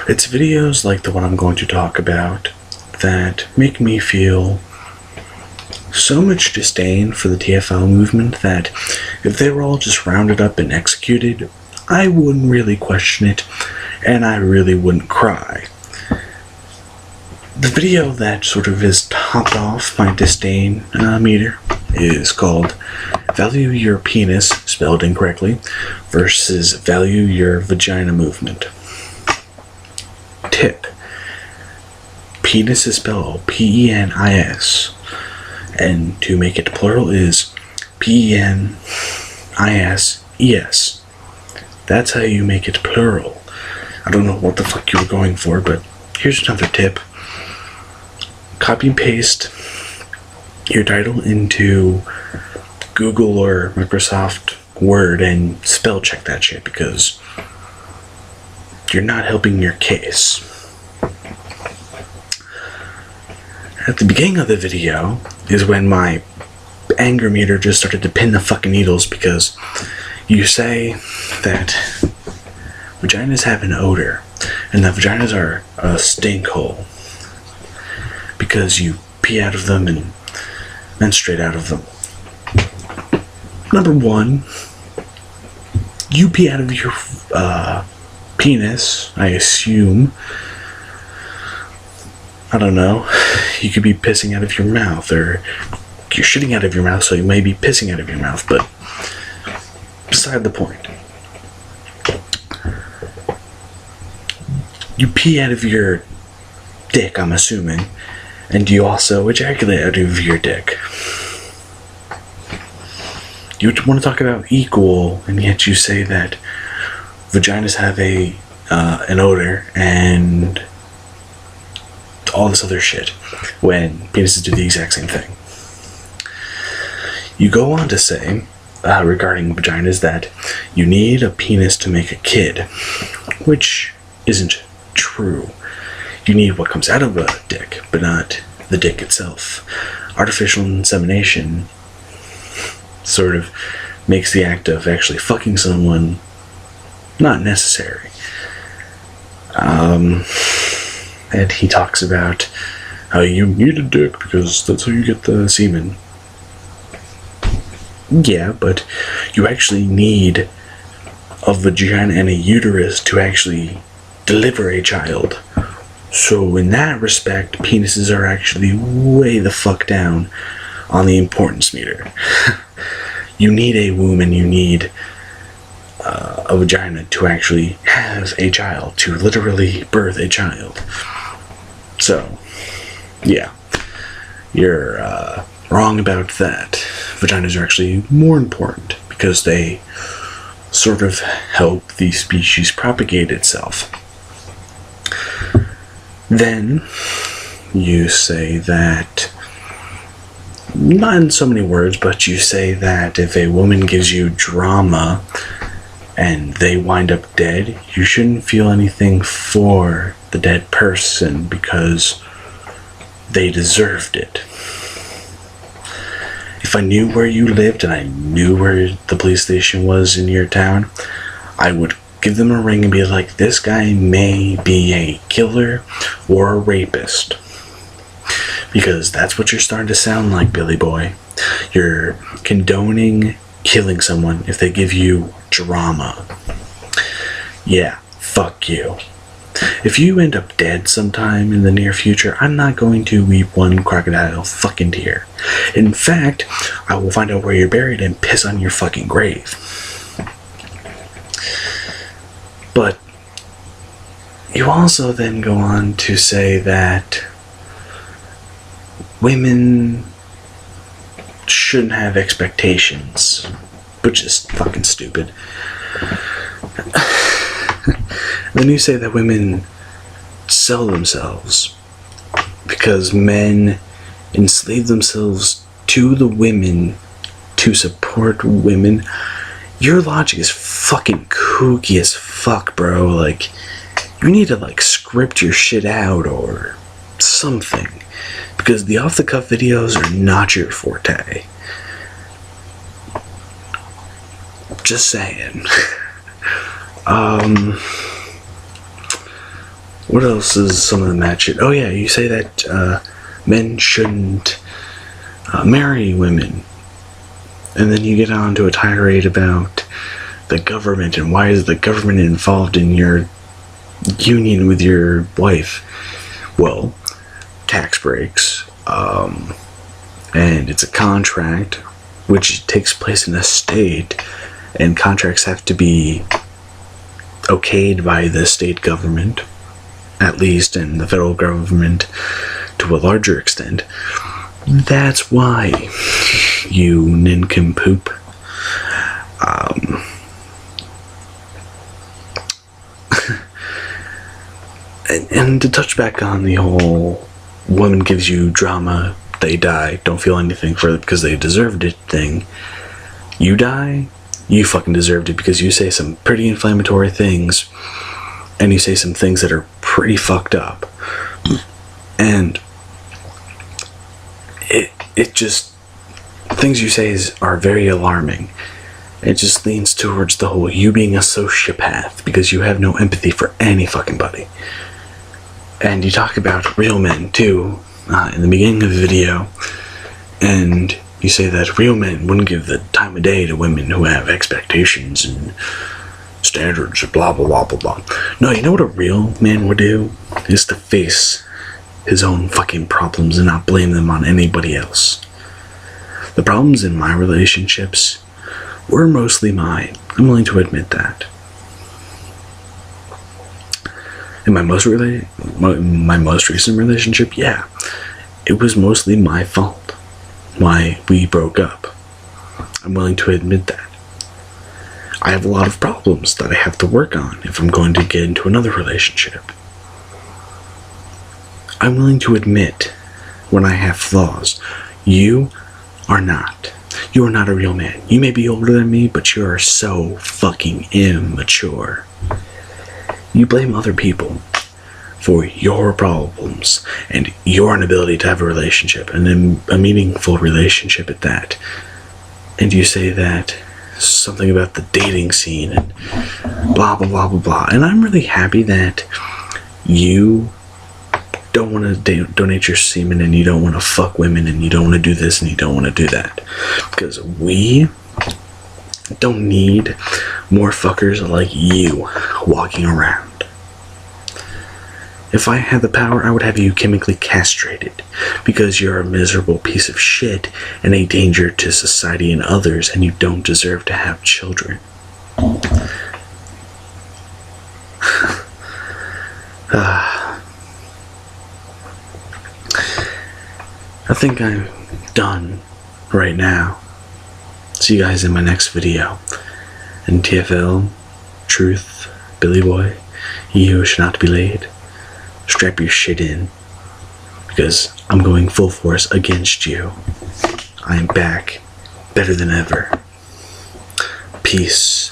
It's videos like the one I'm going to talk about that make me feel so much disdain for the TFL movement that if they were all just rounded up and executed, I wouldn't really question it, and I really wouldn't cry. The video that sort of is topped off my disdain meter is called Value Your Penis, spelled incorrectly, versus Value Your Vagina movement. Tip. Penis is spelled P-E-N-I-S, and to make it plural is P-E-N-I-S-E-S. That's how you make it plural. I don't know what the fuck you were going for, but here's another tip. Copy and paste your title into Google or Microsoft Word and spell check that shit, because you're not helping your case. At the beginning of the video is when my anger meter just started to pin the fucking needles, because you say that vaginas have an odor and that vaginas are a stink hole because you pee out of them and menstruate out of them. Number one, you pee out of your penis, I assume. I don't know. You could be pissing out of your mouth, or you're shitting out of your mouth, so you may be pissing out of your mouth, but beside the point. You pee out of your dick, I'm assuming, and you also ejaculate out of your dick. You want to talk about equal, and yet you say that vaginas have an odor and all this other shit, when penises do the exact same thing. You go on to say, regarding vaginas, that you need a penis to make a kid, which isn't true. You need what comes out of a dick, but not the dick itself. Artificial insemination sort of makes the act of actually fucking someone not necessary. And he talks about how you need a dick because that's how you get the semen. Yeah, but you actually need a vagina and a uterus to actually deliver a child. So in that respect, penises are actually way the fuck down on the importance meter. You need a womb and you need a vagina to actually have a child, to literally birth a child. So, yeah, you're wrong about that. Vaginas are actually more important because they sort of help the species propagate itself. Then you say that, not in so many words, but you say that if a woman gives you drama and they wind up dead, you shouldn't feel anything for the dead person because they deserved it. If I knew where you lived and I knew where the police station was in your town, I would give them a ring and be like, this guy may be a killer or a rapist. Because that's what you're starting to sound like, Billy Boy. You're condoning killing someone if they give you drama. Yeah, fuck you. If you end up dead sometime in the near future, I'm not going to weep one crocodile fucking tear. In fact, I will find out where you're buried and piss on your fucking grave. But you also then go on to say that women shouldn't have expectations, which is fucking stupid. Then you say that women sell themselves because men enslave themselves to the women to support women. Your logic is fucking kooky as fuck, bro. Like, you need to, like, script your shit out or something. Because the off-the-cuff videos are not your forte. Just saying. What else is some of the mad shit? Oh yeah, you say that men shouldn't marry women. And then you get on to a tirade about the government and why is the government involved in your union with your wife. Well, tax breaks, and it's a contract which takes place in a state, and contracts have to be okayed by the state government, at least, and the federal government to a larger extent. That's why, you nincompoop. And to touch back on the whole woman gives you drama, they die, don't feel anything for it because they deserved it thing. You die, you fucking deserved it because you say some pretty inflammatory things and you say some things that are pretty fucked up. And it just, things you say are very alarming. It just leans towards the whole you being a sociopath because you have no empathy for any fucking body. And you talk about real men too in the beginning of the video, and you say that real men wouldn't give the time of day to women who have expectations and standards, blah blah blah blah blah. No, you know what a real man would do is to face his own fucking problems and not blame them on anybody else. The problems in my relationships were mostly mine. I'm willing to admit that. In my most recent relationship, yeah, it was mostly my fault why we broke up. I'm willing to admit that. I have a lot of problems that I have to work on if I'm going to get into another relationship. I'm willing to admit when I have flaws. You are not. You are not a real man. You may be older than me, but you are so fucking immature. You blame other people for your problems and your inability to have a relationship, and a meaningful relationship at that. And you say that something about the dating scene and blah blah blah blah blah. And I'm really happy that you don't want to donate your semen, and you don't want to fuck women, and you don't want to do this and you don't want to do that, because we don't need more fuckers like you walking around. If I had the power, I would have you chemically castrated because you're a miserable piece of shit and a danger to society and others, and you don't deserve to have children. I think I'm done right now. See you guys in my next video. And TFL, Truth, Billy Boy, ye who should not be laid, strap your shit in, because I'm going full force against you. I am back, better than ever. Peace.